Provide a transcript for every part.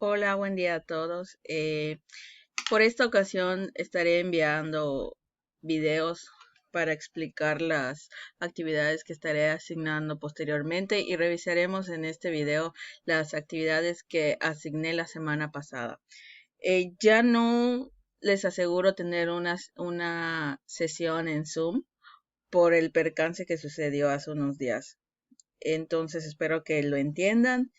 Hola, buen día a todos. Por esta ocasión estaré enviando videos para explicar las actividades que estaré asignando posteriormente y revisaremos en este video las actividades que asigné la semana pasada. Ya no les aseguro tener una sesión en Zoom por el percance que sucedió hace unos días. Entonces espero que lo entiendan.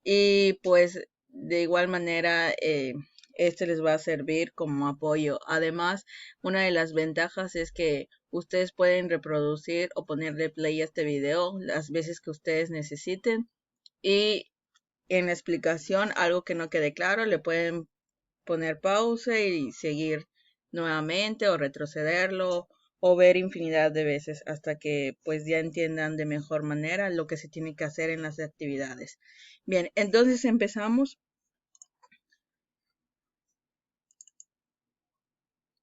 Y pues de igual manera, este les va a servir como apoyo. Además, una de las ventajas es que ustedes pueden reproducir o ponerle play a este video las veces que ustedes necesiten. Y en la explicación, algo que no quede claro, le pueden poner pausa y seguir nuevamente o retrocederlo o ver infinidad de veces hasta que pues ya entiendan de mejor manera lo que se tiene que hacer en las actividades. Bien, entonces empezamos.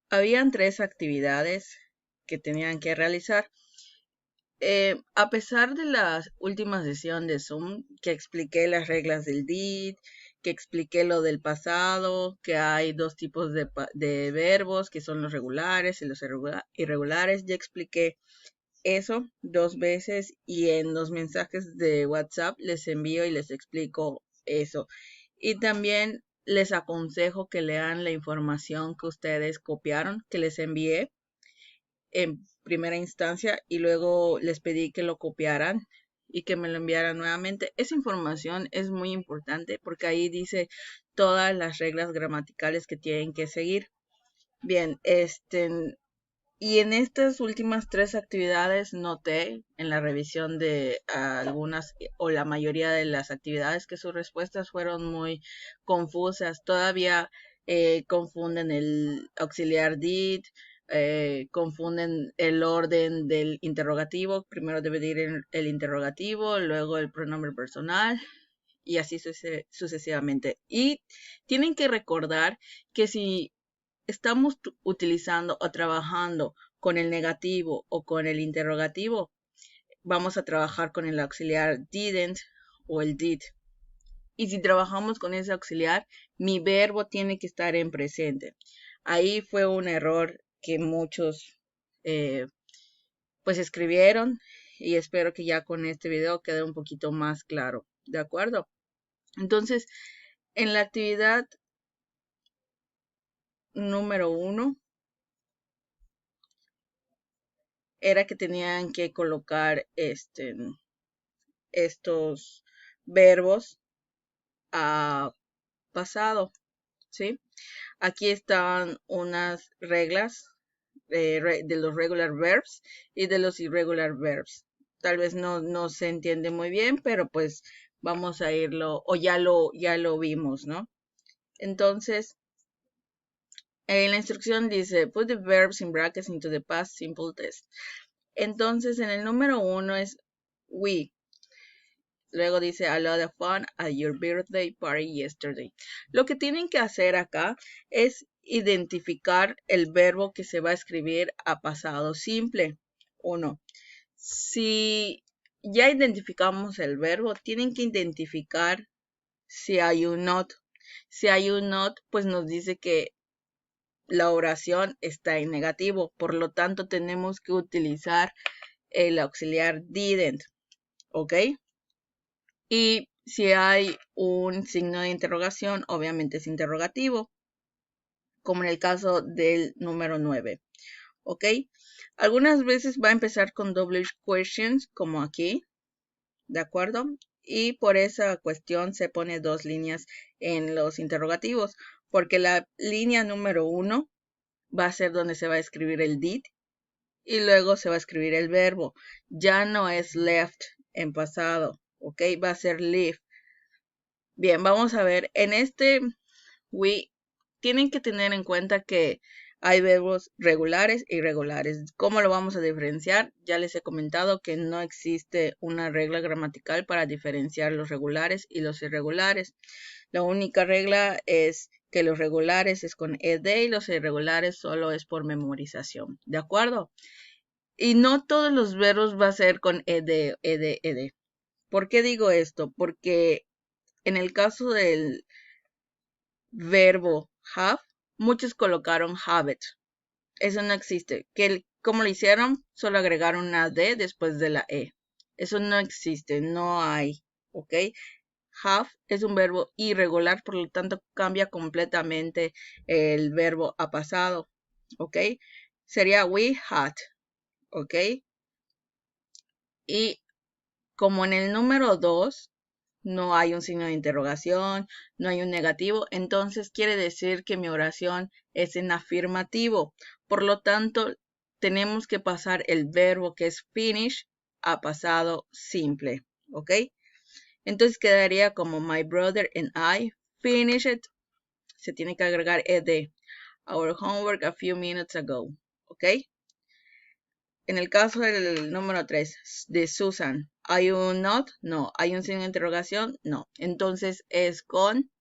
Habían 3 actividades que tenían que realizar. A pesar de la última sesión de Zoom, que expliqué las reglas del DID, que expliqué lo del pasado, que hay 2 tipos de verbos, que son los regulares y los irregulares, ya expliqué eso 2 veces y en los mensajes de WhatsApp les envío y les explico eso. Y también les aconsejo que lean la información que ustedes copiaron, que les envié en primera instancia y luego les pedí que lo copiaran y que me lo enviaran nuevamente. Esa información es muy importante porque ahí dice todas las reglas gramaticales que tienen que seguir. Bien, y en estas últimas 3 actividades noté en la revisión de algunas o la mayoría de las actividades que sus respuestas fueron muy confusas. Todavía confunden el auxiliar did, confunden el orden del interrogativo. Primero debe de ir el interrogativo, luego el pronombre personal y así sucesivamente. Y tienen que recordar que si estamos utilizando o trabajando con el negativo o con el interrogativo, vamos a trabajar con el auxiliar didn't o el did. Y si trabajamos con ese auxiliar, mi verbo tiene que estar en presente. Ahí fue un error que muchos pues escribieron y espero que ya con este video quede un poquito más claro. ¿De acuerdo? Entonces, en la actividad número 1 era que tenían que colocar estos verbos a pasado, ¿sí? Aquí están unas reglas de los regular verbs y de los irregular verbs. Tal vez no se entiende muy bien, pero pues vamos a irlo, o ya lo vimos, ¿no? Entonces, en la instrucción dice, put the verbs in brackets into the past simple test. Entonces, en el número 1 es we. Luego dice, a lot of fun at your birthday party yesterday. Lo que tienen que hacer acá es identificar el verbo que se va a escribir a pasado simple. 1. Si ya identificamos el verbo, tienen que identificar si hay un not. Si hay un not, pues nos dice que la oración está en negativo. Por lo tanto, tenemos que utilizar el auxiliar didn't. ¿Ok? Y si hay un signo de interrogación, obviamente es interrogativo, como en el caso del número 9. ¿Ok? Algunas veces va a empezar con double questions, como aquí, ¿de acuerdo? Y por esa cuestión se pone 2 líneas en los interrogativos, porque la línea número 1 va a ser donde se va a escribir el did y luego se va a escribir el verbo. Ya no es left en pasado, ¿ok? Va a ser live. Bien, vamos a ver. En este we tienen que tener en cuenta que hay verbos regulares e irregulares. ¿Cómo lo vamos a diferenciar? Ya les he comentado que no existe una regla gramatical para diferenciar los regulares y los irregulares. La única regla es que los regulares es con ed y los irregulares solo es por memorización. ¿De acuerdo? Y no todos los verbos va a ser con ed. ¿Por qué digo esto? Porque en el caso del verbo have, muchos colocaron have it. Eso no existe. ¿Cómo lo hicieron? Solo agregaron una D después de la E. Eso no existe, no hay, ¿ok? Have es un verbo irregular, por lo tanto cambia completamente el verbo a pasado, ¿ok? Sería we had, ¿ok? Y como en el número 2 no hay un signo de interrogación, no hay un negativo, entonces quiere decir que mi oración es en afirmativo. Por lo tanto, tenemos que pasar el verbo que es finish a pasado simple, ¿ok? Entonces quedaría como my brother and I finished. Se tiene que agregar ed. Our homework a few minutes ago, ¿ok? En el caso del número 3, de Susan, ¿hay un not? No. ¿Hay un signo de interrogación? No. Entonces es con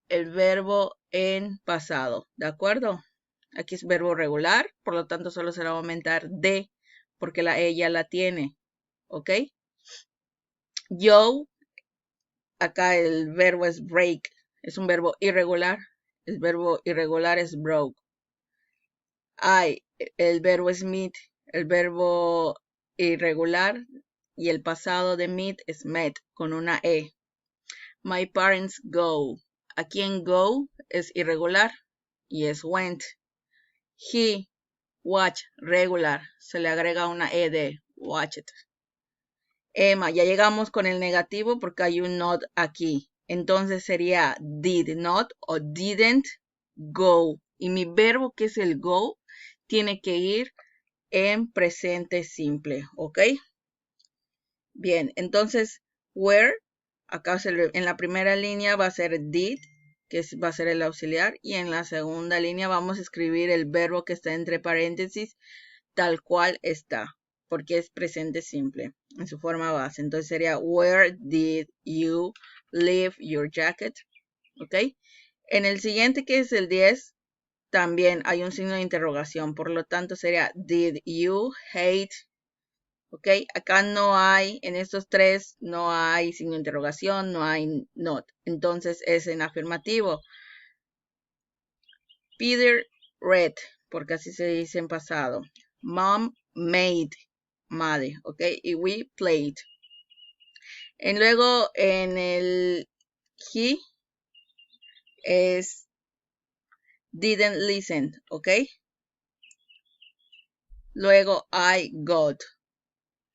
el verbo en pasado, ¿de acuerdo? Aquí es verbo regular, por lo tanto solo se le va a aumentar de, porque la E ya la tiene, ¿ok? Yo, acá el verbo es break, es un verbo irregular. El verbo irregular es broke. El verbo es meet, el verbo irregular y el pasado de meet es met con una E. My parents go. Aquí en go es irregular y es went. He, watch, regular. Se le agrega una E de watched. Emma, ya llegamos con el negativo porque hay un not aquí. Entonces sería did not o didn't go. Y mi verbo, que es el go, tiene que ir en presente simple, ¿ok? Bien, entonces, where, acá en la primera línea va a ser did, que va a ser el auxiliar, y en la segunda línea vamos a escribir el verbo que está entre paréntesis, tal cual está, porque es presente simple, en su forma base. Entonces sería, where did you leave your jacket? ¿Ok? En el siguiente, que es el 10, también hay un signo de interrogación, por lo tanto sería, did you hate? ¿Ok? Acá no hay, en estos tres, no hay signo de interrogación, no hay not. Entonces es en afirmativo. Peter read, porque así se dice en pasado. Mom made, madre, ¿ok? Y we played. Y luego en el he es didn't listen, ¿ok? Luego I got.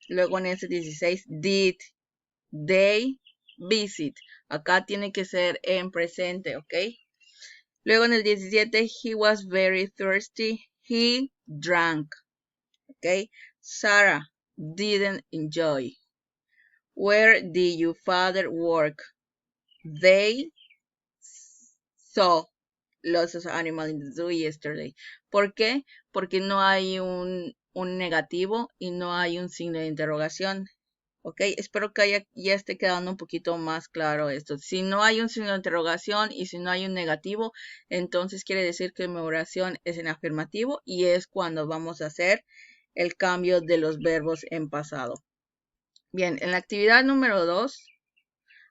Luego en ese 16, did they visit. Acá tiene que ser en presente, ¿ok? Luego en el 17, he was very thirsty. He drank, ¿ok? Sarah didn't enjoy. Where did your father work? They saw lots of animals in the zoo yesterday. ¿Por qué? Porque no hay un negativo y no hay un signo de interrogación. ¿Ok? Espero que ya esté quedando un poquito más claro esto. Si no hay un signo de interrogación y si no hay un negativo, entonces quiere decir que mi oración es en afirmativo y es cuando vamos a hacer el cambio de los verbos en pasado. Bien, en la actividad número 2,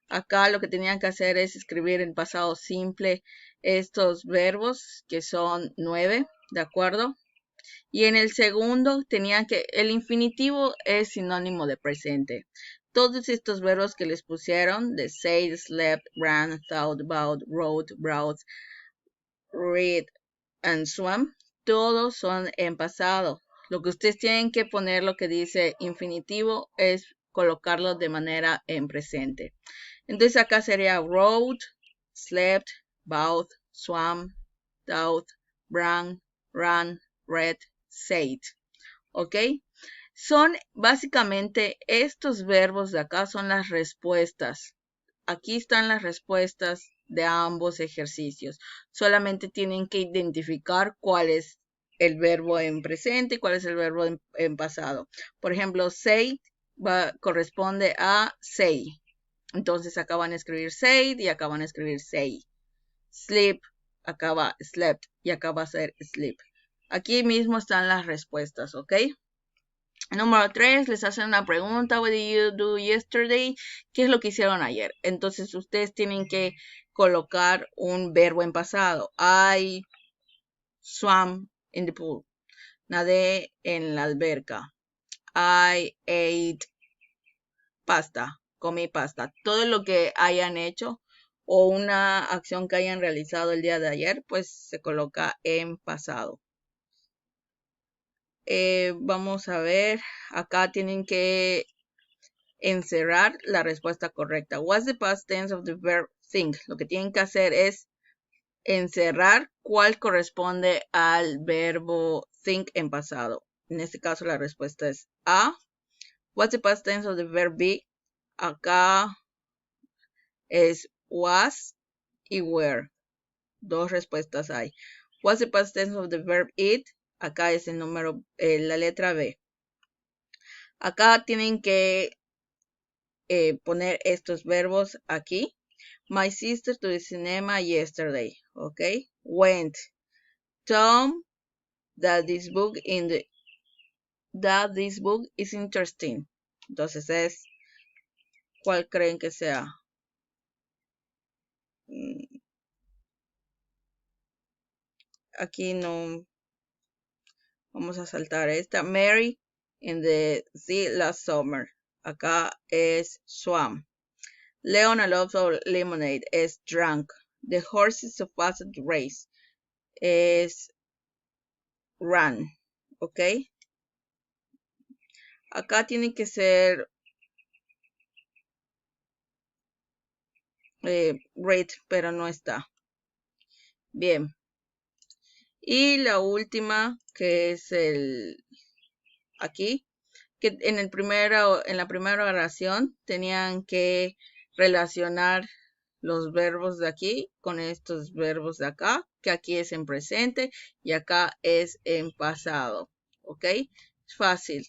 acá lo que tenían que hacer es escribir en pasado simple estos verbos que son 9, ¿de acuerdo? Y en el segundo tenían que, el infinitivo es sinónimo de presente. Todos estos verbos que les pusieron, de said, slept, ran, thought about, wrote, brought, read, and swam, todos son en pasado. Lo que ustedes tienen que poner, lo que dice infinitivo, es colocarlo de manera en presente. Entonces acá sería wrote, slept, bought, swam, thought, ran, read, said. ¿Ok? Son básicamente estos verbos de acá son las respuestas. Aquí están las respuestas de ambos ejercicios. Solamente tienen que identificar cuál es el verbo en presente y cuál es el verbo en pasado. Por ejemplo, say corresponde a say. Entonces acá van a escribir said y acá van a escribir say. Sleep, acá va slept y acá va a ser sleep. Aquí mismo están las respuestas, ¿ok? Número 3, les hacen una pregunta, what did you do yesterday? ¿Qué es lo que hicieron ayer? Entonces ustedes tienen que colocar un verbo en pasado. I swam in the pool. Nadé en la alberca. I ate pasta. Comí pasta. Todo lo que hayan hecho o una acción que hayan realizado el día de ayer, pues se coloca en pasado. Vamos a ver, acá tienen que encerrar la respuesta correcta. What's the past tense of the verb think? Lo que tienen que hacer es encerrar cuál corresponde al verbo think en pasado. En este caso la respuesta es A. What's the past tense of the verb be? Acá es was y were. Dos respuestas hay. What's the past tense of the verb eat? Acá es el número, la letra B. Acá tienen que poner estos verbos aquí. My sister to the cinema yesterday. Okay. Went. Tom that this book is interesting. Entonces es, ¿cuál creen que sea? Aquí no, vamos a saltar esta. Mary in the sea last summer. Acá es swam. Leon loves lemonade es drunk. The horses so fast at the race es run. ¿Ok? Acá tiene que ser read, pero no está. Bien. Y la última, que es aquí, que en la primera oración tenían que relacionar los verbos de aquí con estos verbos de acá, que aquí es en presente y acá es en pasado. ¿Ok? Es fácil.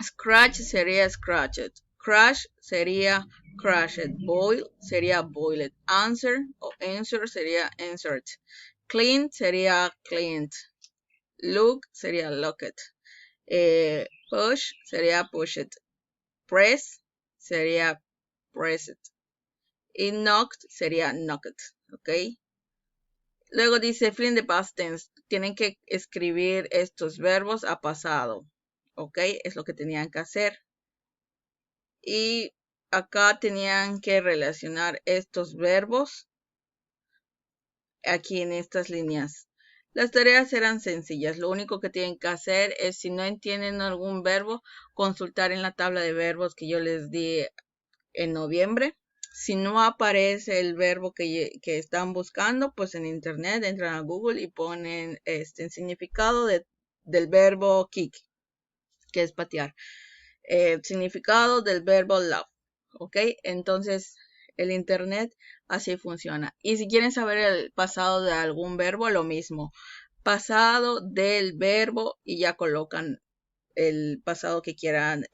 Scratch sería scratched. Crash sería crashed. Boil sería boiled. Answer o answer sería answered. Clean sería cleaned. Look sería looked. Push sería pushed. Press sería pressed. Y knocked sería knocked. ¿Ok? Luego dice fill in the past tense. Tienen que escribir estos verbos a pasado. ¿Ok? Es lo que tenían que hacer. Y acá tenían que relacionar estos verbos aquí en estas líneas. Las tareas eran sencillas. Lo único que tienen que hacer es, si no entienden algún verbo, consultar en la tabla de verbos que yo les di en noviembre. Si no aparece el verbo que están buscando, pues en internet entran a Google y ponen el significado del verbo kick, que es patear. Significado del verbo love. ¿Ok? Entonces, el internet así funciona. Y si quieren saber el pasado de algún verbo, lo mismo. Pasado del verbo y ya colocan el pasado que quieran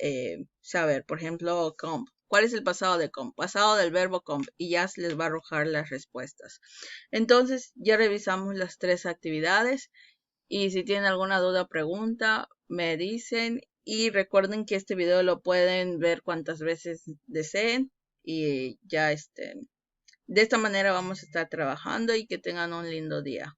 saber. Por ejemplo, comp. ¿Cuál es el pasado de comp? Pasado del verbo comp. Y ya se les va a arrojar las respuestas. Entonces, ya revisamos las 3 actividades. Y si tienen alguna duda o pregunta, me dicen. Y recuerden que este video lo pueden ver cuantas veces deseen. Y ya de esta manera vamos a estar trabajando y que tengan un lindo día.